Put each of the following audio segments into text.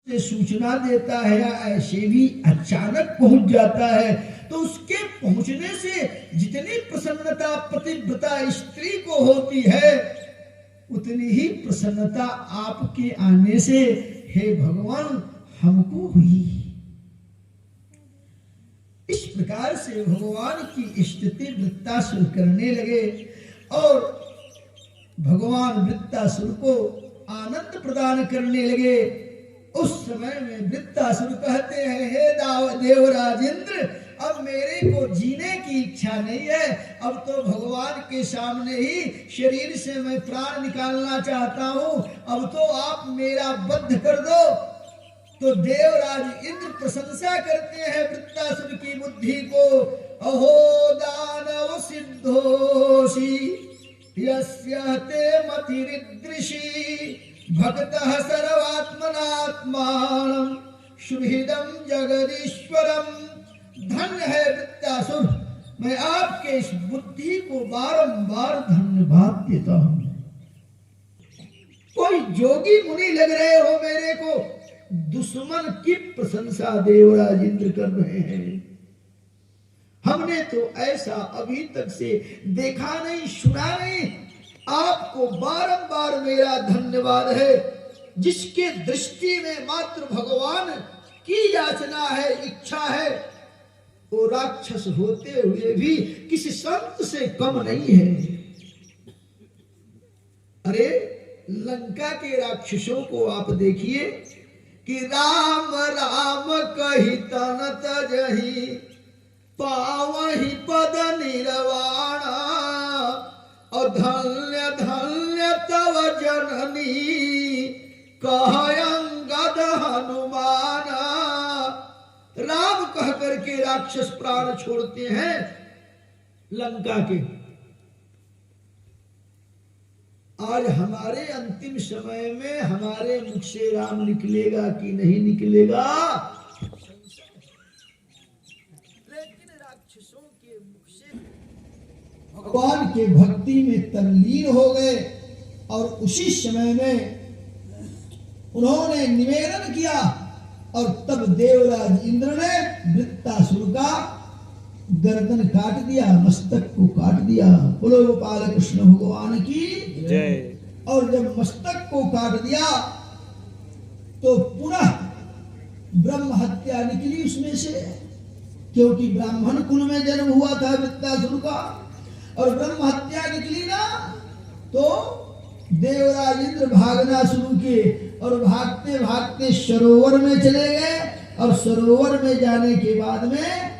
से सूचना देता है या ऐसे भी अचानक पहुंच जाता है, तो उसके पहुंचने से जितनी प्रसन्नता पतिव्रता स्त्री को होती है, उतनी ही प्रसन्नता आपके आने से हे भगवान हमको हुई। इस प्रकार से भगवान की स्तुति वृत्तासुर करने लगे और भगवान वृत्तासुर को आनंद प्रदान करने लगे। उस समय में वृत्तासुर कहते हैं, हे देवराज इंद्र, अब मेरे को जीने की इच्छा नहीं है, अब तो भगवान के सामने ही शरीर से मैं प्राण निकालना चाहता हूँ, अब तो आप मेरा वध कर दो। तो देवराज इंद्र प्रशंसा करते हैं वृत्तासुर की बुद्धि को। अहो दानव सिद्धोषि यस्य ते मतिरिदृशी भक्तः सर्वात्मनात्मानं शुभिदं जगदीश्वरम। धन्य है वृत्तासुर, मैं आपके इस बुद्धि को बारंबार धन्यवाद देता हूं। कोई जोगी मुनि लग रहे हो मेरे को, दुश्मन की प्रशंसा देवराज इंद्र कर रहे हैं। हमने तो ऐसा अभी तक से देखा नहीं, सुना नहीं। आपको बारंबार मेरा धन्यवाद है। जिसके दृष्टि में मात्र भगवान की याचना है, इच्छा है, वो राक्षस होते हुए भी किसी संत से कम नहीं है। अरे लंका के राक्षसों को आप देखिए कि राम राम कही तन तजहि पावहि पद निर्वाणा और धन्य धन्य तव जननी कहयंगद हनुमाना। राम कह करके राक्षस प्राण छोड़ते हैं लंका के। आज हमारे अंतिम समय में हमारे मुख से राम निकलेगा कि नहीं निकलेगा, लेकिन राक्षसों के मुख से भगवान के भक्ति में तल्लीन हो गए। और उसी समय में उन्होंने निवेदन किया और तब देवराज इंद्र ने वृत्तासुर का गर्दन काट दिया, मस्तक को काट दिया। बोलो गोपाल कृष्ण भगवान की जय। और जब मस्तक को काट दिया तो पुनः ब्रह्म हत्या निकली उसमें से, क्योंकि ब्राह्मण कुल में जन्म हुआ था वृत्तासुर का, और ब्रह्म हत्या निकली ना तो देवराज इंद्र भागना शुरू किए और भागते भागते सरोवर में चले गए। और सरोवर में जाने के बाद में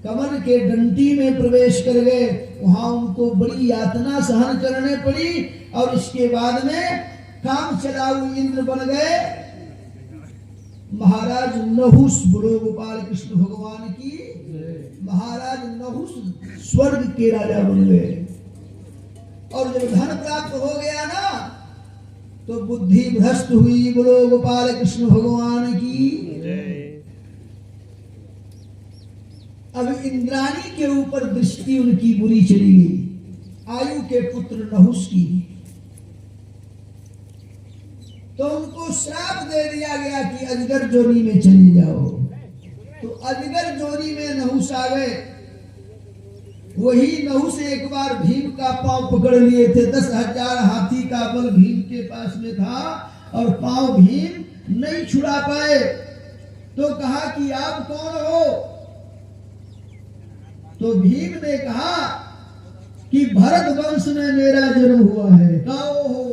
कमल के डंटी में प्रवेश कर गए। वहां उनको बड़ी यातना सहन करने पड़ी और इसके बाद में काम चलाऊ इंद्र बन गए महाराज नहुस। बोलो गोपाल कृष्ण भगवान की। महाराज नहुस स्वर्ग के राजा बन गए। और जब धन प्राप्त हो गया ना तो बुद्धि भ्रष्ट हुई। बोलो गोपाल कृष्ण भगवान की। अब इंद्राणी के ऊपर दृष्टि उनकी बुरी चली गई, आयु के पुत्र नहुस की। तो उनको श्राप दे दिया गया कि अजगर जोनी में चले जाओ। तो अजगर जोनी में नहुस आ गए। वही नहुस एक बार भीम का पांव पकड़ लिए थे। 10,000 हाथी का बल भीम के पास में था और पांव भीम नहीं छुड़ा पाए। तो कहा कि आप कौन हो? तो भीम ने कहा कि भरत वंश में मेरा जन्म हुआ है। कहा हो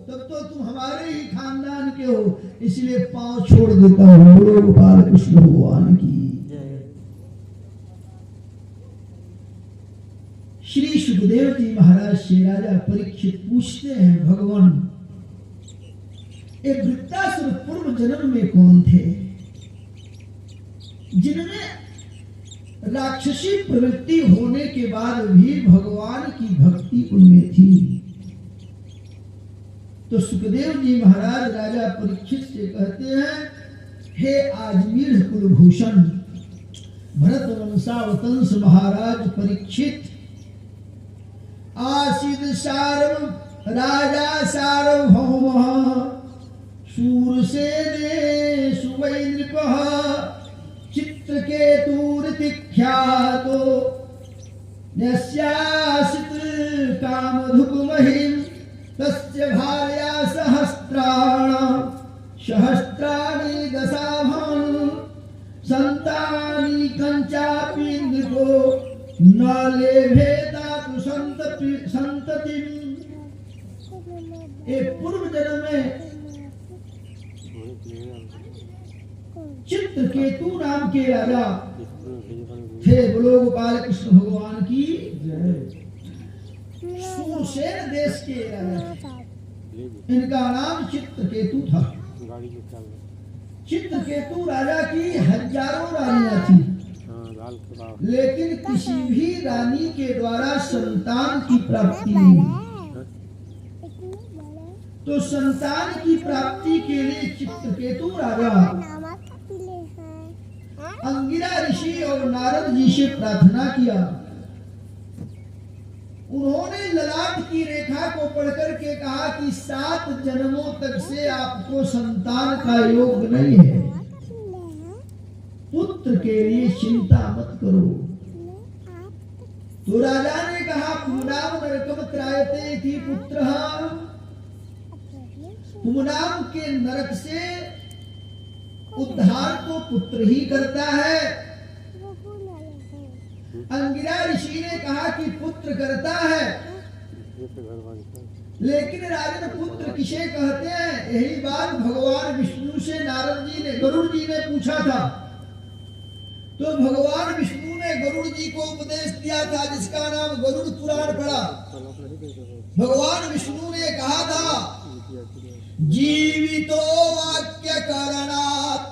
तब तो तुम हमारे ही खानदान के हो, इसलिए पांव छोड़ देता हूं। बोलो गोपाल कृष्ण भगवान की। श्री सुखदेव जी महाराज से राजा परीक्षित पूछते हैं, भगवान ये वृत्तासुर पूर्व जन्म में कौन थे जिनमें राक्षसी प्रवृत्ति होने के बाद भी भगवान की भक्ति उनमें थी? तो सुखदेव जी महाराज राजा परीक्षित से कहते हैं, हे आजमीर कुलभूषण भरत वंशावतंस महाराज परीक्षित, आसीद सार्व राजा सार्वभौम शूरसेने वै नृपः चित्रकेतुरिति ख्यातो यस्यासित कामधुक्महिं तस्य भार्या सहस्राणि दशाभं संतानि कंचापि नृपो न लेभेतातु संततिम्। एक पूर्व जन्म में चित्रकेतु नाम के राजा थे। बोलो गोपाल कृष्ण भगवान की जय। सुरसेन देश के राजा, इनका नाम चित्रकेतु था। चित्रकेतु राजा की हजारों रानियां थी, लेकिन किसी भी रानी के द्वारा संतान की प्राप्ति नहीं। तो संतान की प्राप्ति के लिए चित्रकेतु राजा अंगिरा ऋषि और नारद जी से प्रार्थना किया। उन्होंने ललाट की रेखा को पढ़कर के कहा कि 7 जन्मों तक से आपको संतान का योग नहीं है, पुत्र के लिए चिंता मत करो। तो राजा ने कहा पुमनाम नरकम त्रायते इति पुत्रः, पुमनाम के नरक से उद्धार तो पुत्र ही करता है। अंगिरा ऋषि ने कहा कि पुत्र करता है, लेकिन राजन पुत्र किसे कहते हैं? यही बात भगवान विष्णु से नारद जी ने, गरुड़ जी ने पूछा था। तो भगवान विष्णु ने गरुड़ जी को उपदेश दिया था, जिसका नाम गरुड़ पुराण पड़ा। भगवान विष्णु ने कहा था जीवितो वाक्य करणात्